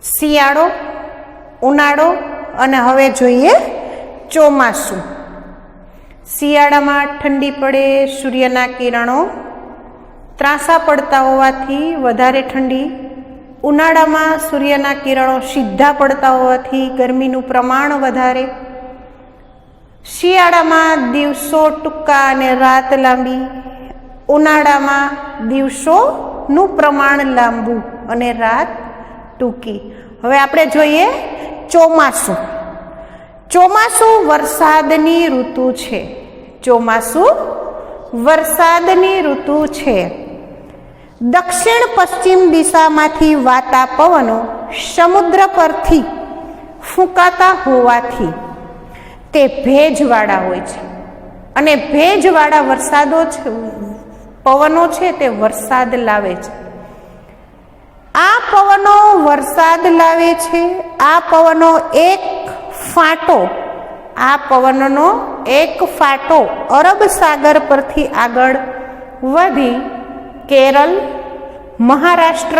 શિયાળો, ઉનાળો અને હવે જોઈએ ચોમાસું. શિયાળામાં ઠંડી પડે, સૂર્યના કિરણો ત્રાંસા પડતા હોવાથી વધારે ઠંડી. ઉનાળામાં સૂર્યના કિરણો સીધા પડતા હોવાથી ગરમીનું પ્રમાણ વધારે. શિયાળામાં દિવસો ટૂંકા અને રાત લાંબી. ઉનાળામાં દિવસોનું પ્રમાણ લાંબુ અને રાત ટૂંકી. હવે આપણે જોઈએ ચોમાસું. ચોમાસું વરસાદની ઋતુ છે. ચોમાસું વરસાદની ઋતુ છે. દક્ષિણ પશ્ચિમ દિશામાંથી વાતા પવનો સમુદ્ર પરથી ફૂંકાતા હોવાથી તે ભેજવાળા હોય છે અને ભેજવાળા પવનો છે તે વરસાદ લાવે છે. આ પવનો વરસાદ લાવે છે. આ પવનનો એક ફાટો અરબ સાગર પરથી આગળ વધી કેરળ, મહારાષ્ટ્ર,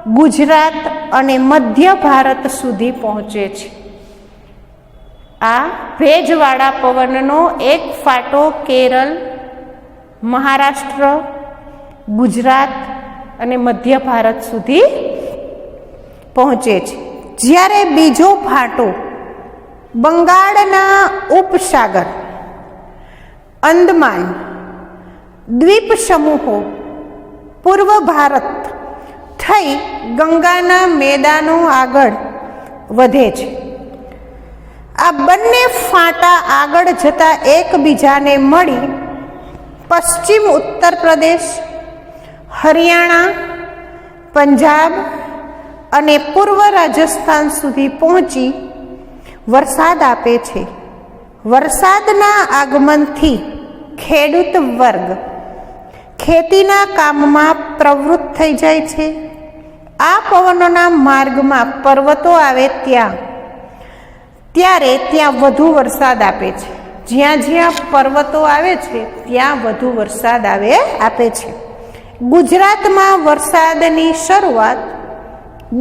ગુજરાત અને મધ્ય ભારત સુધી પહોંચે છે. આ ભેજવાળા પવનનો એક ફાટો કેરળ, મહારાષ્ટ્ર, ગુજરાત અને મધ્ય ભારત સુધી પહોંચે છે. જ્યારે બીજો ફાટો બંગાળના ઉપસાગર, અંદમાન દ્વીપ સમૂહો, પૂર્વ ભારત થઈ ગંગાના મેદાનો આગળ વધે છે. આ બંને ફાટા આગળ જતા એકબીજાને મળી પશ્ચિમ ઉત્તર પ્રદેશ, હરિયાણા, પંજાબ અને પૂર્વ રાજસ્થાન સુધી પહોંચી વરસાદ આપે છે. વરસાદના આગમનથી ખેડૂત વર્ગ ખેતીના કામમાં પ્રવૃત્ત થઈ જાય છે. આ પવનોના માર્ગમાં પર્વતો આવે ત્યારે ત્યાં વધુ વરસાદ આપે છે. જ્યાં જ્યાં પર્વતો આવે છે ત્યાં વધુ વરસાદ આપે છે. ગુજરાતમાં વરસાદની શરૂઆત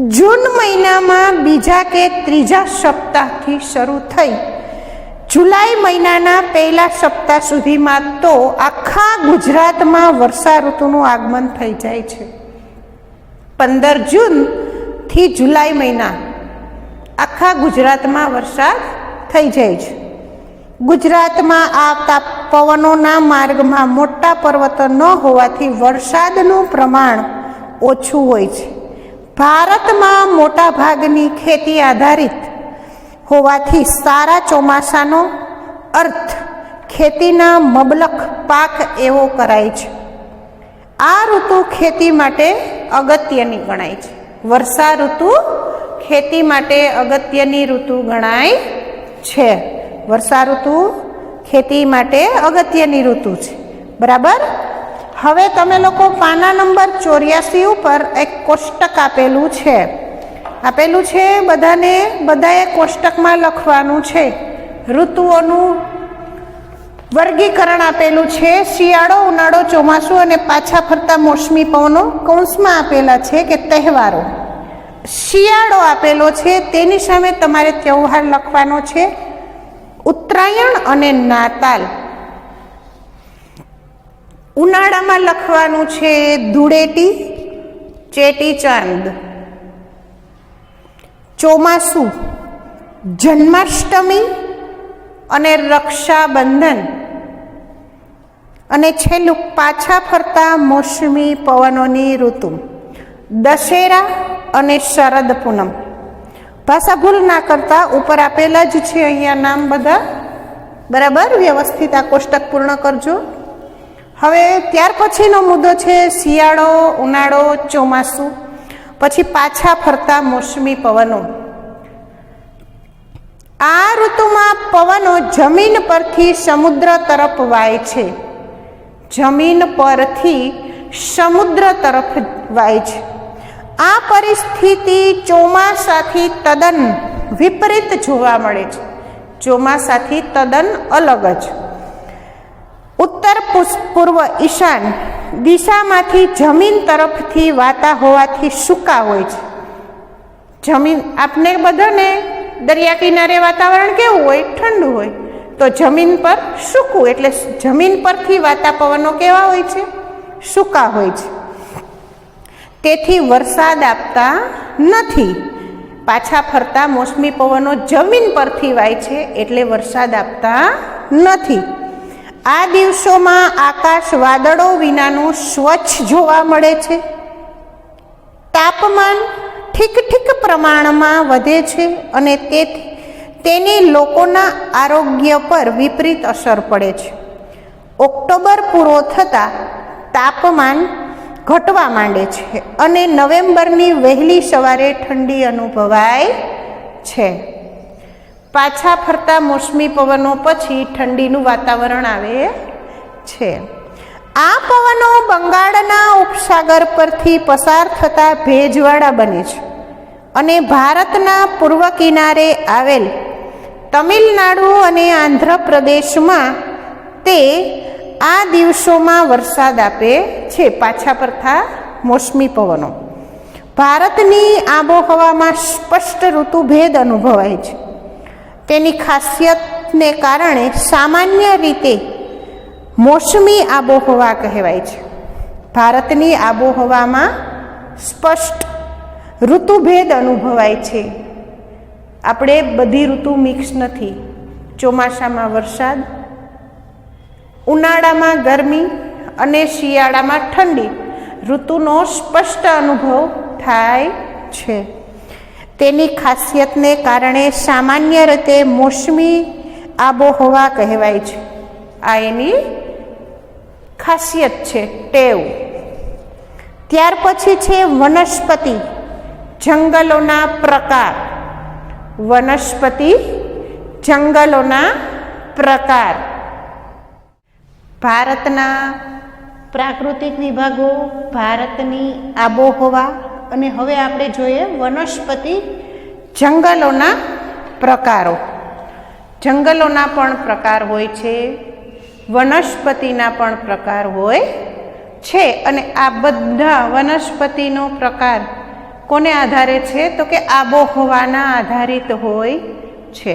જૂન મહિનામાં બીજા કે ત્રીજા સપ્તાહથી શરૂ થઈ જુલાઈ મહિનાના પહેલા સપ્તાહ સુધીમાં તો આખા ગુજરાતમાં વર્ષા ઋતુનું આગમન થઈ જાય છે. 15 જૂનથી જુલાઈ મહિના આખા ગુજરાતમાં વરસાદ થઈ જાય છે. ગુજરાતમાં આવતા પવનોના માર્ગમાં મોટા પર્વતો ન હોવાથી વરસાદનું પ્રમાણ ઓછું હોય છે. ભારતમાં મોટા ભાગની ખેતી આધારિત હોવાથી સારા ચોમાસાનો અર્થ ખેતીના મબલખ પાક એવો કરાય છે. આ ઋતુ ખેતી માટે અગત્યની ગણાય છે. વર્ષા ઋતુ ખેતી માટે અગત્યની ઋતુ ગણાય છે. વર્ષા ઋતુ ખેતી માટે અગત્યની ઋતુ છે. બરાબર. હવે તમે લોકો પાના નંબર 84 ઉપર એક કોષ્ટક આપેલું છે. બધાએ કોષ્ટકમાં લખવાનું છે. ઋતુઓનું વર્ગીકરણ આપેલું છે. શિયાળો, ઉનાળો, ચોમાસું અને પાછા ફરતા મોસમી પવનો કૌંસમાં આપેલા છે કે તહેવારો. શિયાળો આપેલો છે, તેની સામે તમારે તહેવાર લખવાનો છે. ઉત્તરાયણ અને નાતાલ. ઉનાળામાં લખવાનું છે ધૂળેટી, ચેટીચાંદ. ચોમાસું જન્માષ્ટમી અને રક્ષાબંધન. અને છેલ્લું પાછા ફરતા મોસમી પવનોની ઋતુ દશેરા અને શરદ પૂનમ. ભાષા ભૂલ ના કરતા, ઉપર આપેલા જ છે અહીંયા નામ બધા. બરાબર, વ્યવસ્થિત આ કોષ્ટક પૂર્ણ કરજો. હવે ત્યાર પછીનો મુદ્દો છે શિયાળો, ઉનાળો, ચોમાસું, પછી પાછા ફરતા મોસમી પવનો. આ ઋતુમાં પવનો જમીન પરથી સમુદ્ર તરફ વાય છે. જમીન પરથી સમુદ્ર તરફ વાય છે. આ પરિસ્થિતિ ચોમાસાથી તદ્દન વિપરીત જોવા મળે છે. ચોમાસાથી તદ્દન અલગ જ. ઉત્તર પૂર્વ ઈશાન દિશામાંથી જમીન તરફથી વાતા હોવાથી સૂકા હોય છે. જમીન આપને બધાને દરિયા કિનારે વાતાવરણ કેવું હોય? ઠંડુ હોય. તો જમીન પર સૂકું, એટલે જમીન પરથી વાતા પવનો કેવા હોય છે? સૂકા હોય છે. તેથી વરસાદ આપતા નથી. પાછા ફરતા મોસમી પવનો જમીન પરથી વાય છે, એટલે વરસાદ આપતા નથી. આ દિવસોમાં આકાશ વાદળો વિનાનું સ્વચ્છ જોવા મળે છે. તાપમાન ઠીક પ્રમાણમાં વધે છે અને તેની લોકોના આરોગ્ય પર વિપરીત અસર પડે છે. ઓક્ટોબર પૂરો થતાં તાપમાન ઘટવા માંડે છે અને નવેમ્બરની વહેલી સવારે ઠંડી અનુભવાય છે. પાછા ફરતા મોસમી પવનો પછી ઠંડીનું વાતાવરણ આવે છે. આ પવનો બંગાળના ઉપસાગર પરથી પસાર થતા ભેજવાળા બને છે અને ભારતના પૂર્વ કિનારે આવેલ તમિલનાડુ અને આંધ્રપ્રદેશમાં તે આ દિવસોમાં વરસાદ આપે છે. પાછા ફરતા મોસમી પવનો. ભારતની આબોહવામાં સ્પષ્ટ ઋતુભેદ અનુભવાય છે. તેની ખાસિયતને કારણે સામાન્ય રીતે મોસમી આબોહવા કહેવાય છે. ભારતની આબોહવામાં સ્પષ્ટ ઋતુભેદ અનુભવાય છે. આપણે બધી ઋતુ મિક્સ નથી. ચોમાસામાં વરસાદ, ઉનાળામાં ગરમી અને શિયાળામાં ઠંડી ઋતુનો સ્પષ્ટ અનુભવ થાય છે. તેની ખાસિયતને કારણે સામાન્ય રીતે મોસમી આબોહવા કહેવાય છે. આ એની ખાસિયત છે, ટેવ. ત્યાર પછી છે વનસ્પતિ જંગલોના પ્રકાર. વનસ્પતિ જંગલોના પ્રકાર. ભારતના પ્રાકૃતિક વિભાગો, ભારતની આબોહવા અને હવે આપણે જોઈએ વનસ્પતિ જંગલોના પ્રકારો. જંગલોના પણ પ્રકાર હોય છે, વનસ્પતિના પણ પ્રકાર હોય છે. અને આ બધા વનસ્પતિનો પ્રકાર કોને આધારે છે? તો કે આબોહવાના આધારિત હોય છે.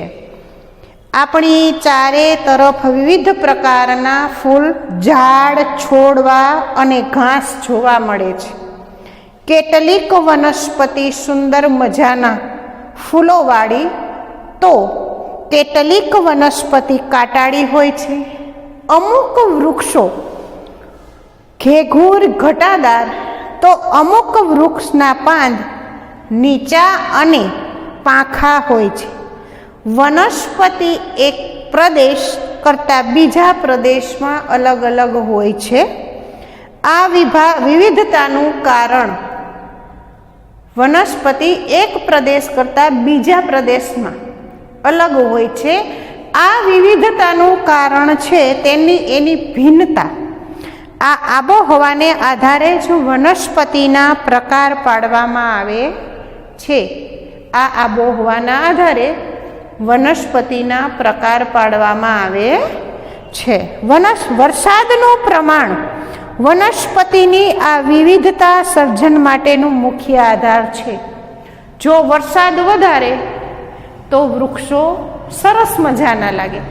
આપણી ચારે તરફ વિવિધ પ્રકારના ફૂલ, ઝાડ, છોડવા અને ઘાસ જોવા મળે છે. કેટલીક વનસ્પતિ સુંદર મજાના ફૂલોવાળી, તો કેટલીક વનસ્પતિ કાંટાળી હોય છે. અમુક વૃક્ષો ઘેઘૂર ઘટાદાર, તો અમુક વૃક્ષના પાન નીચા અને પાંખા હોય છે. વનસ્પતિ એક પ્રદેશ કરતાં બીજા પ્રદેશમાં અલગ અલગ હોય છે. આ વિવિધતાનું કારણ વનસ્પતિ એક પ્રદેશ કરતાં બીજા પ્રદેશમાં અલગ હોય છે. આ વિવિધતાનું કારણ છે એની ભિન્નતા. આ આબોહવાને આધારે જ વનસ્પતિના પ્રકાર પાડવામાં આવે છે. આ આબોહવાના આધારે વનસ્પતિના પ્રકાર પાડવામાં આવે છે. વરસાદનું પ્રમાણ વનસ્પતિની આ વિવિધતા સર્જન માટેનું મુખ્ય આધાર છે. જો વરસાદ વધારે તો વૃક્ષો સરસ મજાના લાગે,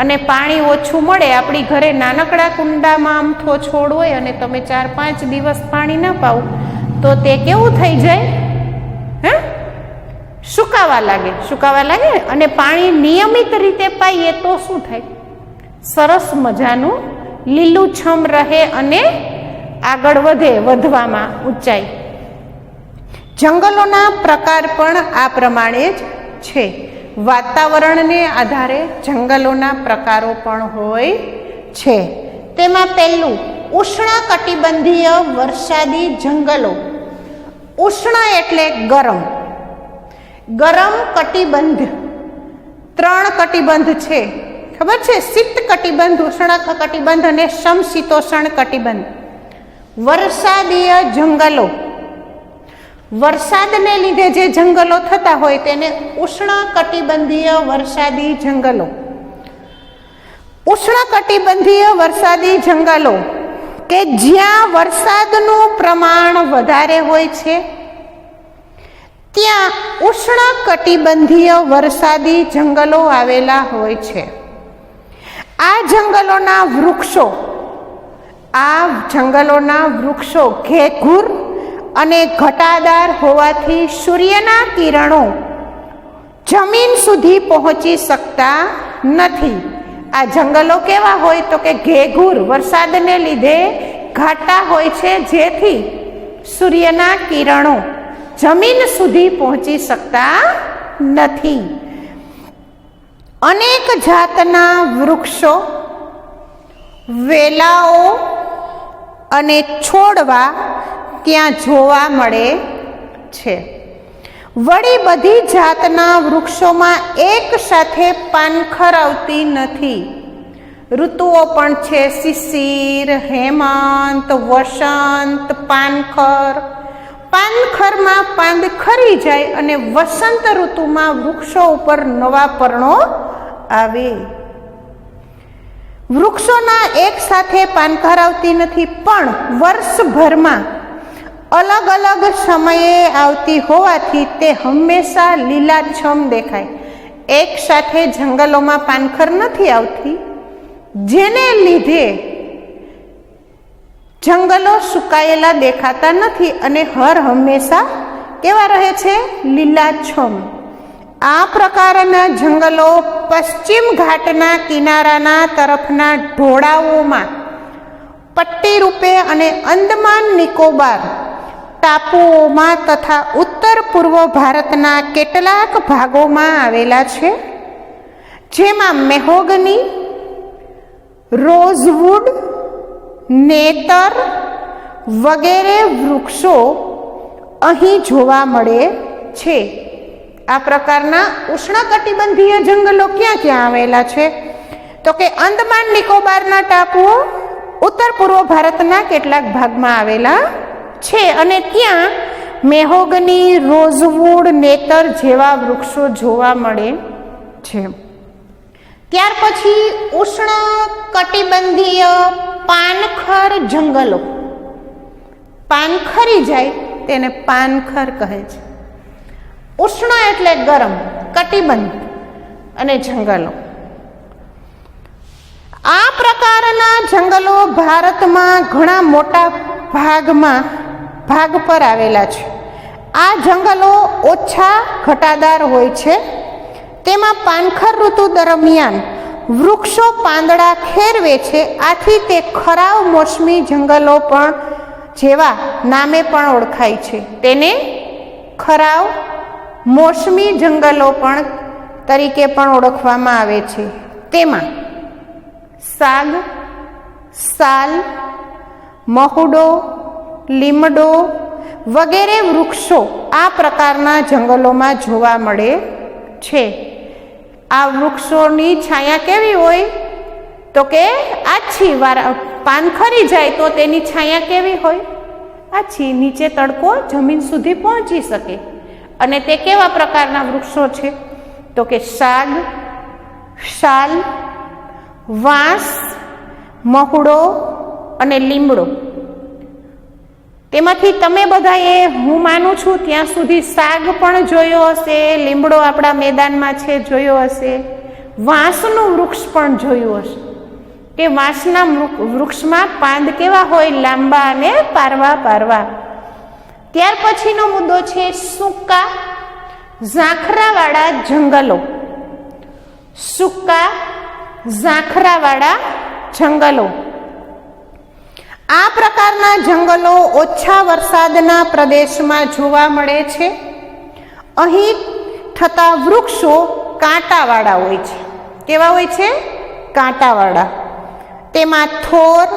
અને પાણી ઓછું મળે. આપણી ઘરે નાનકડા કુંડામાં આમથો છોડ હોય અને તમે 4-5 દિવસ પાણી ના પાવ તો તે કેવું થઈ જાય? સુકાવા લાગે. અને પાણી નિયમિત રીતે પાઈએ તો શું થાય? સરસ મજાનું લીલુંછમ રહે અને આગળ વધવામાં ઊંચાઈ. જંગલોના પ્રકાર પણ આ પ્રમાણે જ છે. વાતાવરણને આધારે જંગલોના પ્રકારો પણ હોય છે. તેમાં પહેલું ઉષ્ણકટિબંધીય વરસાદી જંગલો. ઉષ્ણ એટલે ગરમ. ગરમ કટિબંધ 3 કટિબંધ છે, ખબર છે? શીત કટિબંધ, ઉષ્ણ કટિબંધ અને સમશીતોષ્ણ કટિબંધ. વરસાદીય જંગલો, વરસાદને લીધે જે જંગલો થતા હોય તેને ઉષ્ણ કટિબંધીય વરસાદી જંગલો. ઉષ્ણ કટિબંધીય વરસાદી જંગલો કે જ્યાં વરસાદનું પ્રમાણ વધારે હોય છે ત્યાં ઉષ્ણકટિબંધીય વરસાદી જંગલો આવેલા હોય છે. આ જંગલોના વૃક્ષો ઘેઘૂર અને ઘટાદાર હોવાથી સૂર્યના કિરણો જમીન સુધી પહોંચી શકતા નથી. આ જંગલો કેવા હોય તો કે ઘેઘૂર, વરસાદને લીધે ઘાટા હોય છે, જેથી સૂર્યના કિરણો જમીન સુધી પહોંચી શકતા નથી. અનેક જાતના વૃક્ષો, વેલાઓ અને છોડવા ત્યાં જોવા મળે છે. વળી બધી જાતના વૃક્ષોમાં એક સાથે પાનખર આવતી નથી. ઋતુઓ પણ છે: શિશિર, હેમંત, વસંત, પાનખર. પાનખરમાં પાંદ ખરી જાય અને વસંત ઋતુમાં વૃક્ષો ઉપર નવા પર્ણો આવે. વૃક્ષોના એક સાથે પાનખર આવતી નથી, પણ વર્ષભરમાં અલગ અલગ સમયે આવતી હોવાથી તે હંમેશા લીલાછમ દેખાય. એક સાથે જંગલોમાં પાનખર નથી આવતી, જેને લીધે જંગલો સુકાયેલા દેખાતા નથી અને હર હંમેશા કેવા રહે છે? લીલાછમ. આ પ્રકારના જંગલો પશ્ચિમ ઘાટના કિનારાના તરફના ઢોળાવોમાં પટ્ટી રૂપે અને અંદમાન નિકોબાર ટાપુઓમાં તથા ઉત્તર પૂર્વ ભારતના કેટલાક ભાગોમાં આવેલા છે, જેમાં મેહોગની, રોઝવુડ, નેતર વગેરે વૃક્ષો અહીં જોવા મળે છે. આ પ્રકારના ઉષ્ણકટિબંધીય જંગલો ક્યાં ક્યાં આવેલા છે તો કે અંદમાન નિકોબારના ટાપુઓ ઉત્તર પૂર્વ ભારતના કેટલાક ભાગમાં આવેલા છે અને ત્યાં મેહોગની, રોઝવુડ, નેતર જેવા વૃક્ષો જોવા મળે છે. ત્યાર પછી ઉષ્ણકટિબંધીય પાનખર જંગલો. પાનખરી જાય તેને પાનખર કહે છે. ઉષ્ણ એટલે ગરમ, કટિબંધ અને જંગલો. આ પ્રકારના જંગલો ભારતમાં ઘણા મોટા ભાગ પર આવેલા છે. આ જંગલો ઓછા ઘટાદાર હોય છે. તેમાં પાનખર ઋતુ દરમિયાન વૃક્ષો પાંદડા ખેરવે છે. આથી તે ખરાવ મોસમી જંગલો પણ જેવા નામે પણ ઓળખાય છે. તેને ખરાવ મોસમી જંગલો પણ તરીકે પણ ઓળખવામાં આવે છે. તેમાં સાગ, સાલ, મહુડો, લીમડો વગેરે વૃક્ષો આ પ્રકારના જંગલોમાં જોવા મળે છે. આ વૃક્ષોની છાયા કેવી હોય તો કે આછી. પાનખરી જાય તો તેની છાયા કેવી હોય? આછી. નીચે તડકો જમીન સુધી પહોંચી શકે. અને તે કેવા પ્રકારના વૃક્ષો છે તો કે સાગ, શાલ, વાંસ, મહુડો અને લીમડો. તેમાંથી તમે બધાએ, હું માનું છું ત્યાં સુધી, સાગ પણ જોયો હશે, લીમડો આપણા મેદાનમાં છે જોયો હશે, વાંસનું વૃક્ષ પણ જોયું હશે કે વાંસના વૃક્ષમાં પાંદ કેવા હોય? લાંબા અને પારવા. ત્યાર પછીનો મુદ્દો છે સૂકા ઝાંખરાવાળા જંગલો. સૂકા ઝાંખરાવાળા જંગલો. આ પ્રકારના જંગલો ઓછા વરસાદના પ્રદેશમાં જોવા મળે છે. અહીં થતા વૃક્ષો કાંટાવાળા હોય છે. કેવા હોય છે? કાંટાવાળા. તેમાં થોર,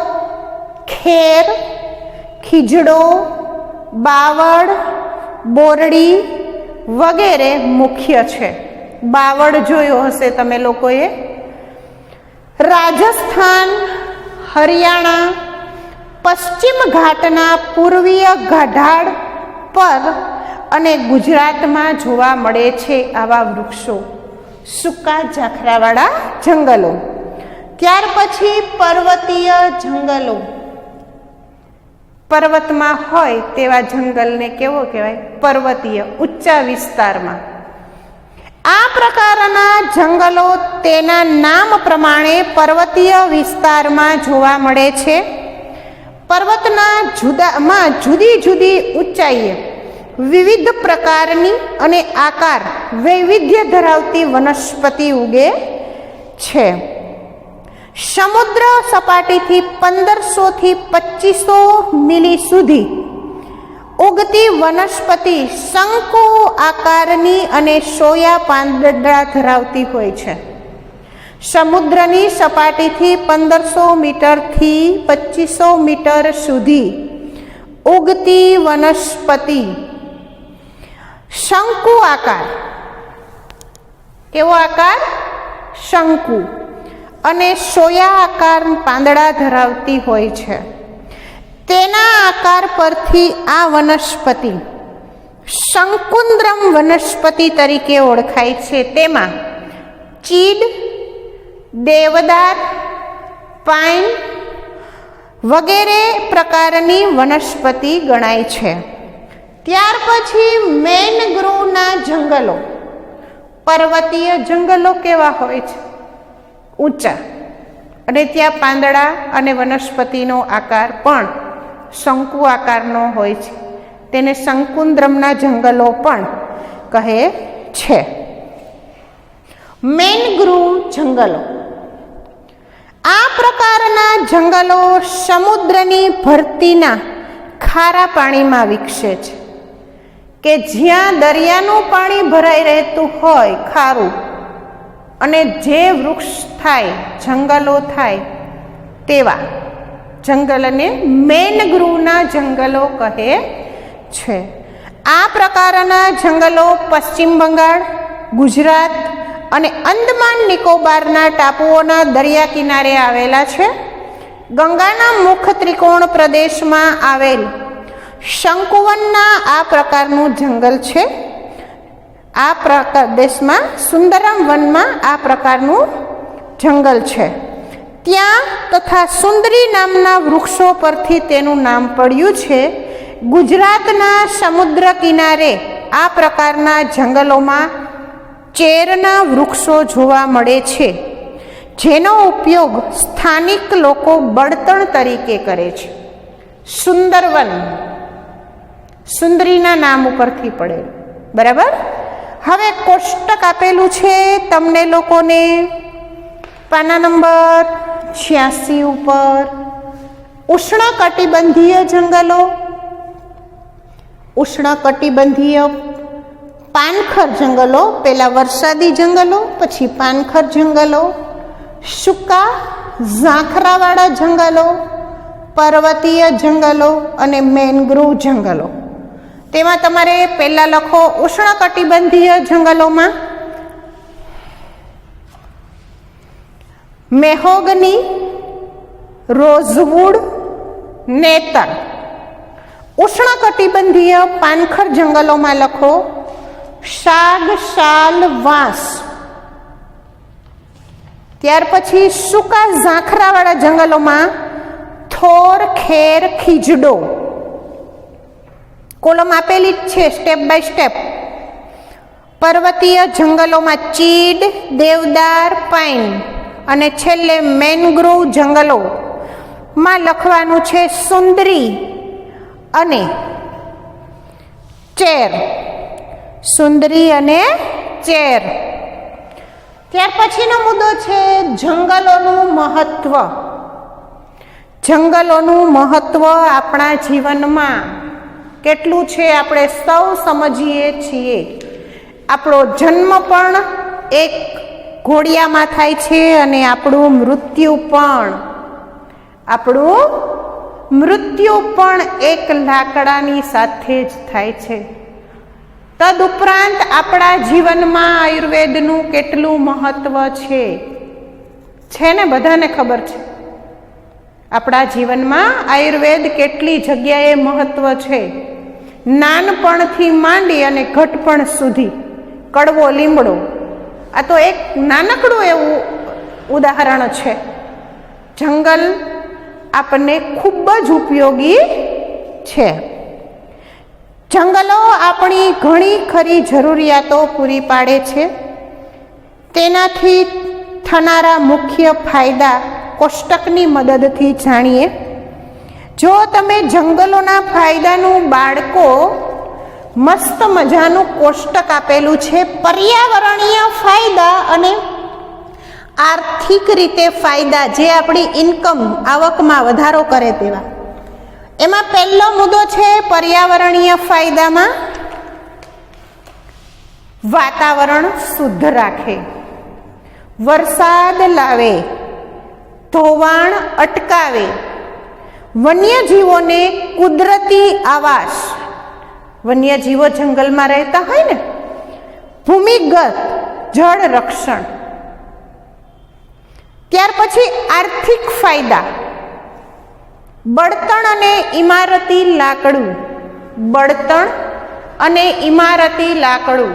ખેર, ખીજડો, બાવળ, બોરડી વગેરે મુખ્ય છે. બાવળ જોયો હશે તમે લોકોએ. રાજસ્થાન, હરિયાણા, પશ્ચિમ ઘાટના પૂર્વીય ઢાળ પર અને ગુજરાતમાં જોવા મળે છે આવા વૃક્ષો, સૂકા ઝાંખરાવાળા જંગલો. ત્યાર પછી પર્વતીય જંગલો. પર્વતમાં હોય તેવા જંગલને કેવો કહેવાય? પર્વતીય, ઊંચા વિસ્તારમાં. આ પ્રકારના જંગલો તેના નામ પ્રમાણે પર્વતીય વિસ્તારમાં જોવા મળે છે. પર્વતના જુદી જુદી ઊંચાઈએ વિવિધ પ્રકારની અને આકાર વૈવિધ્ય ધરાવતી વનસ્પતિ ઉગે છે. સમુદ્ર સપાટીથી 1500 થી 2500 મીલી સુધી ઉગતી વનસ્પતિ શંકુ આકારની અને સોયા પાંદડા ધરાવતી હોય છે. સમુદ્રની સપાટીથી 1500 મીટરથી 2500 મીટર સુધી ઉગતી વનસ્પતિ શંકુ આકાર, કેવો આકાર? શંકુ અને સોયા આકાર પાંદડા ધરાવતી હોય છે. તેના આકાર પરથી આ વનસ્પતિ શંકુદ્રમ વનસ્પતિ તરીકે ઓળખાય છે. તેમાં ચીડ, દેવદાર, પાઇન વગેરે પ્રકારની વનસ્પતિ ગણાય છે. ત્યાર પછી મેનગ્રોવના જંગલો. પર્વતીય જંગલો કેવા હોય છે? ઊંચા, અને ત્યાં પાંદડા અને વનસ્પતિનો આકાર પણ શંકુ આકારનો હોય છે. તેને શંકુદ્રમના જંગલો પણ કહે છે. મેનગ્રુવ જંગલો. આ પ્રકારના જંગલો સમુદ્રની ભરતીના ખારા પાણીમાં વિકસે છે, કે જ્યાં દરિયાનું પાણી ભરાઈ રહેતું હોય ખારું, અને જે વૃક્ષ થાય, જંગલો થાય, તેવા જંગલને મેનગ્રુવના જંગલો કહે છે. આ પ્રકારના જંગલો પશ્ચિમ બંગાળ, ગુજરાત અને અંદમાન નિકોબારના ટાપુઓના દરિયા કિનારે આવેલા છે. ગંગાના મુખ ત્રિકોણ પ્રદેશમાં આવેલ શંકુવનના આ પ્રકારનું જંગલ છે. આ પ્રદેશમાં સુંદરમ વનમાં આ પ્રકારનું જંગલ છે. ત્યાં તથા સુંદરી નામના વૃક્ષો પરથી તેનું નામ પડ્યું છે. ગુજરાતના સમુદ્ર કિનારે આ પ્રકારના જંગલોમાં ચેરના વૃક્ષો જોવા મળે છે, જેનો ઉપયોગ સ્થાનિક લોકો બળતણ તરીકે કરે છે. સુંદરવન સુંદરીના નામ ઉપરથી પડેલું, બરાબર. હવે કોષ્ટક આપેલું છે તમને લોકોને પાના નંબર 86 ઉપર. ઉષ્ણકટિબંધીય જંગલો, ઉષ્ણકટિબંધીય પાનખર જંગલો, પહેલા વરસાદી જંગલો, પછી પાનખર જંગલો, સૂકા ઝાંખરાવાળા જંગલો, પર્વતીય જંગલો અને મેનગ્રુવ જંગલો. તેમાં તમારે પહેલા લખો ઉષ્ણકટિબંધીય જંગલોમાં મેહોગની, રોઝવુડ, નેતર. ઉષ્ણકટિબંધીય પાનખર જંગલોમાં લખો શાગ, શાલ, વાંસ. ત્યાર પછી સૂકા ઝાંખરાવાળા જંગલોમાં થોર, ખેર, ખીજડો. કોલમ આપેલી જ છે સ્ટેપ બાય સ્ટેપ. પર્વતીય જંગલોમાં ચીડ, દેવદાર, પાઇન, અને છેલ્લે મેનગ્રુવ જંગલોમાં લખવાનું છે સુંદરી અને ચેર. સુંદરી અને ચેર. ત્યાર પછીનો મુદ્દો છે જંગલોનું મહત્વ. જંગલોનું મહત્વ આપણા જીવનમાં કેટલું છે આપણે સૌ સમજીએ છીએ. આપણો જન્મ પણ એક ઘોડિયામાં થાય છે અને આપણું મૃત્યુ પણ એક લાકડાની સાથે જ થાય છે. તદુપરાંત આપણા જીવનમાં આયુર્વેદનું કેટલું મહત્વ છે ને બધાને ખબર છે. આપણા જીવનમાં આયુર્વેદ કેટલી જગ્યાએ મહત્વ છે. નાનપણથી માંડી અને ઘટપણ સુધી. કડવો લીમડો, આ તો એક નાનકડું એવું ઉદાહરણ છે. જંગલ આપણને ખૂબ જ ઉપયોગી છે. જંગલો આપણી ઘણી ખરી જરૂરિયાતો પૂરી પાડે છે. તેનાથી થનારા મુખ્ય ફાયદા કોષ્ટકની મદદથી જાણીએ. જો તમે જંગલોના ફાયદાનું બાળકો મસ્ત મજાનું કોષ્ટક આપેલું છે, પર્યાવરણીય ફાયદા અને આર્થિક રીતે ફાયદા જે આપણી ઇન્કમ આવકમાં વધારો કરે તેવા. એમાં પહેલો મુદ્દો છે પર્યાવરણીય ફાયદામાં વાતાવરણ શુદ્ધ રાખે, વરસાદ લાવે, ધોવાણ અટકાવે, વન્યજીવોને કુદરતી આવાસ, વન્યજીવો જંગલમાં રહેતા હોય ને, ભૂમિગત જળ રક્ષણ. ત્યાર પછી આર્થિક ફાયદા, બળતણ અને ઇમારતી લાકડું, બળતણ અને ઇમારતી લાકડું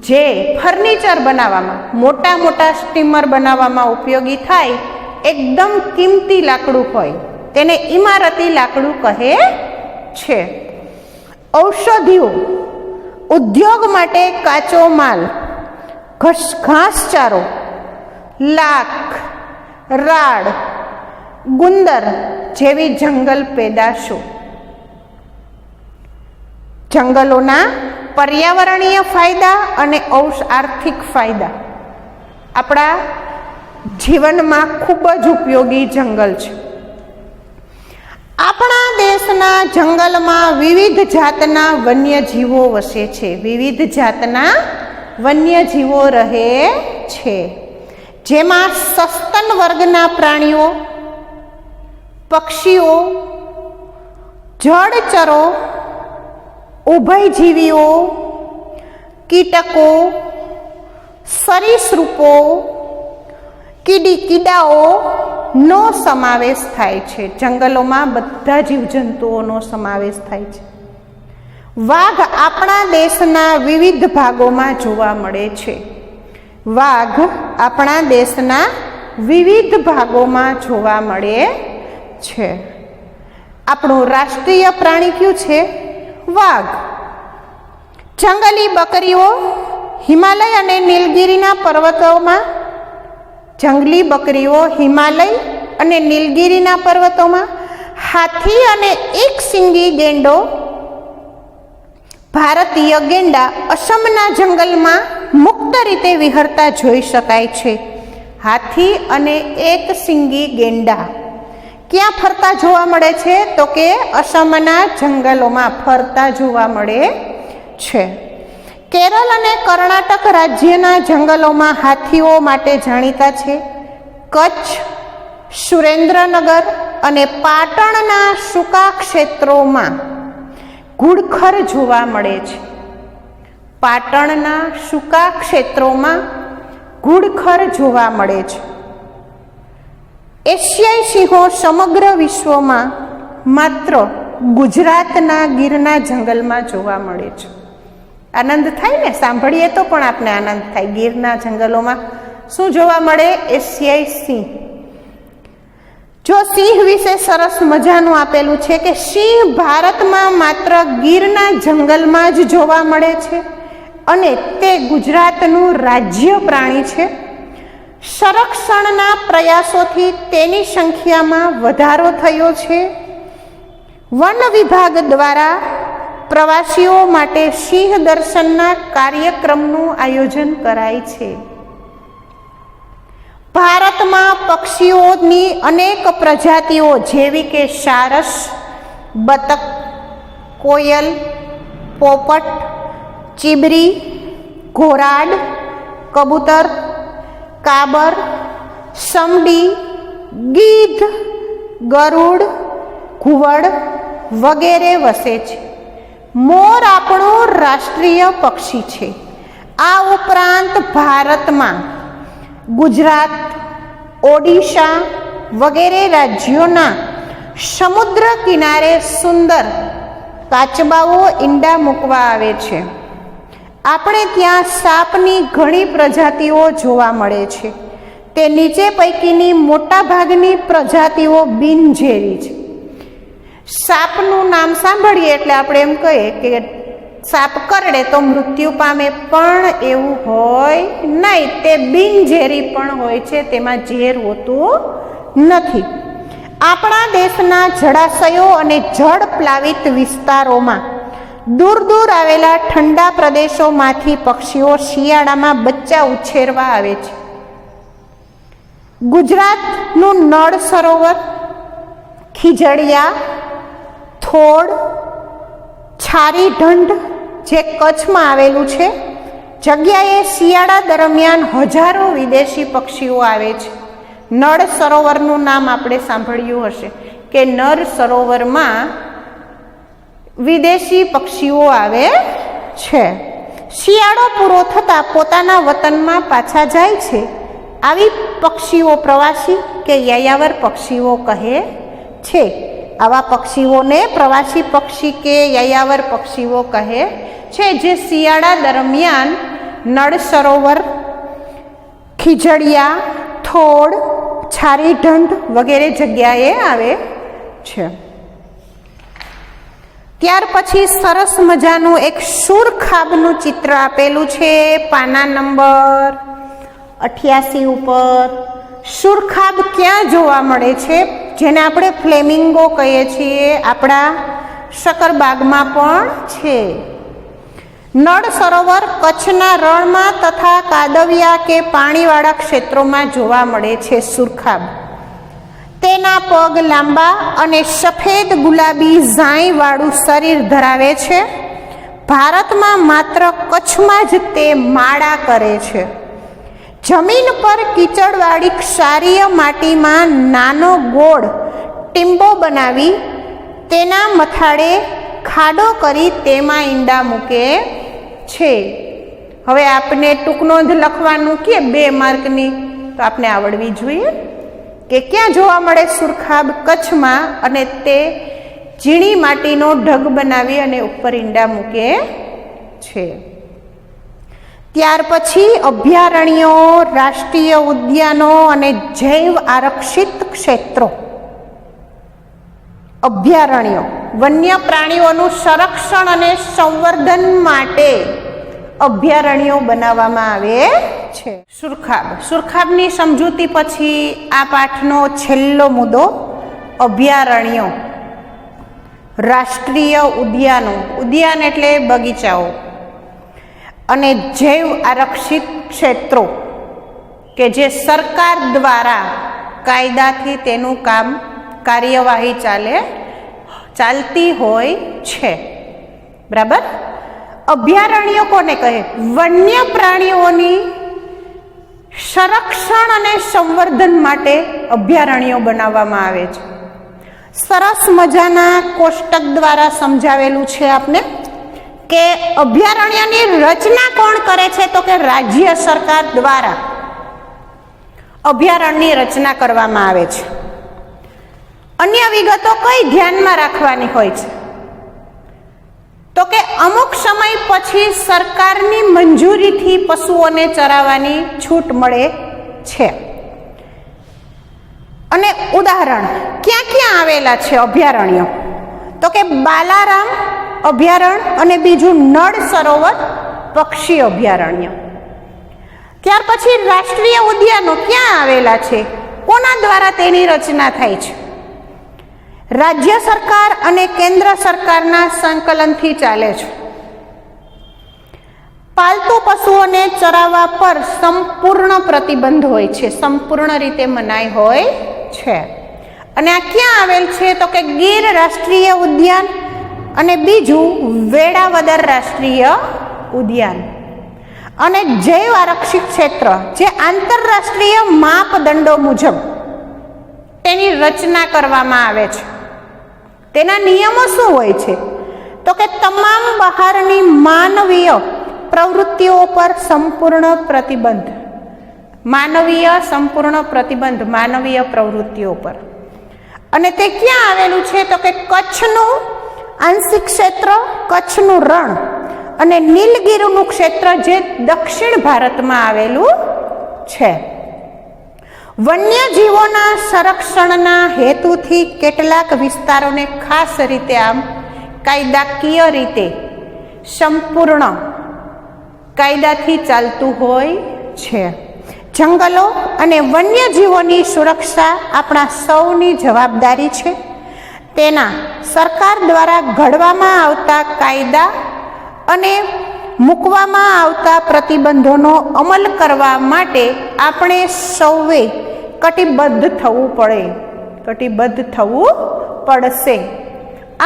જે ફર્નિચર બનાવવામાં, મોટા મોટા સ્ટીમર બનાવવામાં ઉપયોગી થાય, એકદમ કિંમતી લાકડું હોય તેને ઇમારતી લાકડું કહે છે. ઔષધિઓ, ઉદ્યોગ માટે કાચો માલ, ઘાસચારો, લાખ, રાડ, ગુંદર જેવી જંગલ પેદાશો. જંગલોના પર્યાવરણીય ફાયદા અને આર્થિક ફાયદા આપણા જીવનમાં ખૂબ જ ઉપયોગી જંગલ છે. આપણા દેશના જંગલમાં વિવિધ જાતના વન્યજીવો વસે છે, વિવિધ જાતના વન્યજીવો રહે છે, જેમાં સસ્તન વર્ગના પ્રાણીઓ, પક્ષીઓ, જળચરો, ઉભયજીવીઓ, કીટકો, સરીસૃપો, કીડાઓનો સમાવેશ થાય છે. જંગલોમાં બધા જીવજંતુઓનો સમાવેશ થાય છે. વાઘ આપણા દેશના વિવિધ ભાગોમાં જોવા મળે છે. વાઘ આપણા દેશના વિવિધ ભાગોમાં જોવા મળે છે. આપણું રાષ્ટ્રીય પ્રાણી કયું છે? વાઘ. જંગલી બકરીઓ હિમાલય અને નીલગિરીના પર્વતોમાં, જંગલી બકરીઓ હિમાલય અને નીલગિરીના પર્વતોમાં, હાથી અને એક સિંગી ગેંડો, ભારતીય ગેંડા અસમના જંગલમાં મુક્ત રીતે વિહરતા જોઈ શકાય છે. હાથી અને એક સિંગી ગેંડા ક્યાં ફરતા જોવા મળે છે? તો કે અસમના જંગલોમાં ફરતા જોવા મળે છે. કેરળ અને કર્ણાટક રાજ્યના જંગલોમાં હાથીઓ માટે જાણીતા છે. કચ્છ, સુરેન્દ્રનગર અને પાટણના સૂકા ક્ષેત્રોમાં ઘુડખર જોવા મળે છે. પાટણના સૂકા ક્ષેત્રોમાં ઘુડખર જોવા મળે છે. એશિયાઈ સિંહો સમગ્ર વિશ્વમાં માત્ર ગુજરાતના ગીરના જંગલમાં જોવા મળે છે. આનંદ થાય ને, સાંભળીએ તો પણ આપણે આનંદ થાય. ગીરના જંગલોમાં શું જોવા મળે? એશિયાઈ સિંહ. જો સિંહ વિશે સરસ મજાનું આપેલું છે કે સિંહ ભારતમાં માત્ર ગીરના જંગલમાં જ જોવા મળે છે અને તે ગુજરાતનું રાજ્ય પ્રાણી છે. સંરક્ષણના પ્રયાસોથી તેની સંખ્યામાં વધારો થયો છે. વન વિભાગ દ્વારા પ્રવાસીઓ માટે સિંહ દર્શનના કાર્યક્રમનું આયોજન કરાય છે. ભારતમાં પક્ષીઓની અનેક પ્રજાતિઓ જેવી કે સારસ, બતક, કોયલ, પોપટ, ચીબરી, ઘોરાડ, કબૂતર, કાબર, સમડી, ગીધ, ગરુડ, ઘુવડ વગેરે વસે છે. મોર આપણું રાષ્ટ્રીય પક્ષી છે. આ ઉપરાંત ભારતમાં ગુજરાત, ઓડિશા વગેરે રાજ્યોના સમુદ્ર કિનારે સુંદર કાચબાઓ ઈંડા મૂકવા આવે છે. આપણે ત્યાં સાપની ઘણી પ્રજાતિઓ જોવા મળે છે. તે નીચે પૈકીની મોટા ભાગની પ્રજાતિઓ બિનઝેરી છે. સાપનું નામ સાંભળીએ એટલે આપણે એમ કહીએ કે સાપ કરડે તો મૃત્યુ પામે, પણ એવું હોય નહીં. તે બિનઝેરી પણ હોય છે, તેમાં ઝેર હોતું નથી. આપણા દેશના જળાશયો અને જળ પ્લાવિત વિસ્તારોમાં દૂર દૂર આવેલા ઠંડા પ્રદેશોમાંથી પક્ષીઓ શિયાળામાં બચ્ચા ઉછેરવા આવે છે. ગુજરાતનું નળ સરોવર, ખીજડીયા, થોડ, છારી ઢંઢ જે કચ્છમાં આવેલું છે, જગ્યાએ શિયાળા દરમિયાન હજારો વિદેશી પક્ષીઓ આવે છે. નળ સરોવરનું નામ આપણે સાંભળ્યું હશે કે નળ સરોવરમાં વિદેશી પક્ષીઓ આવે છે. શિયાળો પૂરો થતાં પોતાના વતનમાં પાછા જાય છે. આવી પક્ષીઓ પ્રવાસી કે યાયાવર પક્ષીઓ કહે છે. આવા પક્ષીઓને પ્રવાસી પક્ષી કે યાયાવર પક્ષીઓ કહે છે, જે શિયાળા દરમિયાન નળ સરોવર, ખીજડીયા, થોડ, છારી ઢંઢ વગેરે જગ્યાએ આવે છે. ત્યાર પછી સરસ મજાનું એક સુરખાબનું ચિત્ર આપેલું છે પાના નંબર 88 ઉપર. સુરખાબ ક્યાં જોવા મળે છે? જેને આપણે ફ્લેમિંગો કહીએ છીએ, આપણા શકરબાગમાં પણ છે. નળ સરોવર કચ્છના રણમાં તથા કાદવિયા કે પાણીવાળા ક્ષેત્રોમાં જોવા મળે છે. સુરખાબ તેના પગ લાંબા અને સફેદ ગુલાબી ઝાંયવાળું શરીર ધરાવે છે. ભારતમાં માત્ર કચ્છમાં જ તે માળા કરે છે. જમીન પર કીચડવાળી ક્ષારીય માટીમાં નાનો ગોળ ટીંબો બનાવી તેના મથાળે ખાડો કરી તેમાં ઈંડા મૂકે છે. હવે આપને ટૂંક નોંધ લખવાનું કે 2 માર્કની તો આપણે આવડવી જોઈએ કે ક્યાં જોવા મળે સુરખાબ? કચ્છમાં. અને તે ઝીણી માટીનો ઢગ બનાવી અને ઉપર ઈંડા મૂકે છે. ત્યાર પછી અભયારણ્યો, રાષ્ટ્રીય ઉદ્યાનો અને જૈવ આરક્ષિત ક્ષેત્રો. અભયારણ્યો વન્ય પ્રાણીઓનું સંરક્ષણ અને સંવર્ધન માટે અભયારણ્યો બનાવવામાં આવે છે. સુરખાબ. સુરખાબની સમજૂતી પછી આ પાઠનો છેલ્લો મુદ્દો અભયારણ્યો, રાષ્ટ્રીય ઉદ્યાનો, ઉદ્યાન એટલે બગીચાઓ, અને જૈવ આરક્ષિત ક્ષેત્રો કે જે સરકાર દ્વારા કાયદાથી તેનું કાર્યવાહી ચાલતી હોય છે. બરાબર. અભયારણ્યો કોને કહે? વન્ય પ્રાણીઓની સંરક્ષણ અને સંવર્ધન માટે અભયારણ્યો બનાવવામાં આવે છે. સરસ મજાના કોષ્ટક દ્વારા સમજાવેલું છે આપને કે અભયારણ્યની રચના કોણ કરે છે? તો કે રાજ્ય સરકાર દ્વારા અભયારણ્યની રચના કરવામાં આવે છે. અન્ય વિગતો કઈ ધ્યાનમાં રાખવાની હોય છે? તો કે અમુક સમય પછી સરકારની મંજૂરીથી પશુઓને ચરાવવાની છૂટ મળે છે. અને ઉદાહરણ ક્યાં ક્યાં આવેલા છે અભયારણ્યો? તો કે બાલારામ અભયારણ્ય અને બીજું નળ સરોવર પક્ષી અભયારણ્ય. ત્યાર પછી રાષ્ટ્રીય ઉદ્યાનો ક્યાં આવેલા છે? કોના દ્વારા તેની રચના થાય છે? રાજ્ય સરકાર અને કેન્દ્ર સરકારના સંકલનથી ચાલે છે. પાલતુ પશુઓને ચરાવવા પર સંપૂર્ણ પ્રતિબંધ હોય છે, સંપૂર્ણ રીતે મનાઈ હોય છે. અને આ ક્યાં આવેલ છે? તો કે ગીર રાષ્ટ્રીય ઉદ્યાન અને બીજું વેળાવદર રાષ્ટ્રીય ઉદ્યાન. અને જૈવ આરક્ષિત ક્ષેત્ર જે આંતરરાષ્ટ્રીય માપદંડો મુજબ તેની રચના કરવામાં આવે છે. તેના નિયમો શું હોય છે? તો કે તમામ બહારની માનવીય પ્રવૃત્તિઓ પર સંપૂર્ણ પ્રતિબંધ, માનવીય પ્રવૃત્તિઓ પર. અને તે ક્યાં આવેલું છે? તો કે કચ્છનું આંશિક ક્ષેત્ર, કચ્છનું રણ અને નીલગીરીનું ક્ષેત્ર જે દક્ષિણ ભારતમાં આવેલું છે. વન્યજીવોના સંરક્ષણના હેતુથી કેટલાક વિસ્તારોને ખાસ રીતે આમ કાયદાકીય રીતે સંપૂર્ણ કાયદાથી ચાલતું હોય છે. જંગલો અને વન્યજીવોની સુરક્ષા આપણા સૌની જવાબદારી છે. તેના સરકાર દ્વારા ઘડવામાં આવતા કાયદા અને મૂકવામાં આવતા પ્રતિબંધોનો અમલ કરવા માટે આપણે સૌએ કટિબદ્ધ થવું પડશે.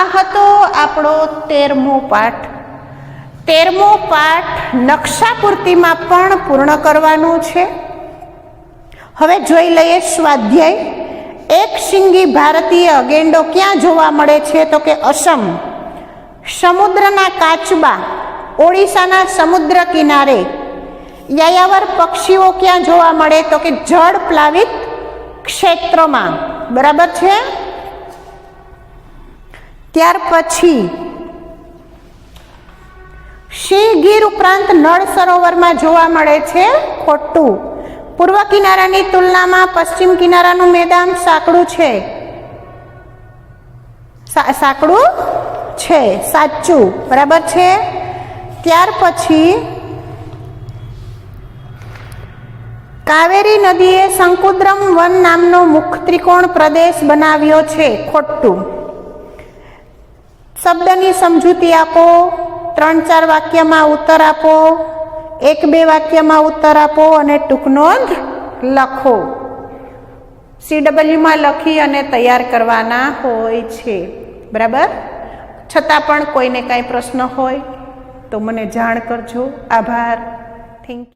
આ હતો આપણો 13મો પાઠ. 13મો પાઠ નકશાપૂર્તિમાં પણ પૂર્ણ કરવાનું છે. હવે જોઈ લઈએ સ્વાધ્યાય. એક શીંગી ભારતીય ગેંડો ક્યાં જોવા મળે છે? તો કે અસમ. સમુદ્રના કાચબા ઓડિશાના સમુદ્ર કિનારે. યાયાવર પક્ષીઓ ક્યાં જોવા મળે? તો કે જળ પ્લાવિત ક્ષેત્રોમાં. બરાબર છે. ત્યાર પછી સિંહ ગીર ઉપરાંત નળ સરોવરમાં જોવા મળે છે. ખોટું. પૂર્વ કિનારાની તુલનામાં પશ્ચિમ કિનારાનું મેદાન સાંકડું છે. સાચું. બરાબર છે. ત્યાર પછી કાવેરી નદીએ શંકુદ્રમ વન નામનો મુખ ત્રિકોણ પ્રદેશ બનાવ્યો છે. ખોટું. શબ્દની સમજૂતી આપો. 3-4 વાક્યમાં ઉત્તર આપો. 1-2 વાક્યમાં ઉત્તર આપો અને ટૂંક નોંધ લખો. CW માં લખી અને તૈયાર કરવાના હોય છે. બરાબર. છતાં પણ કોઈને કાંઈ પ્રશ્ન હોય તો મને જાણ કરજો. આભાર. Thank you.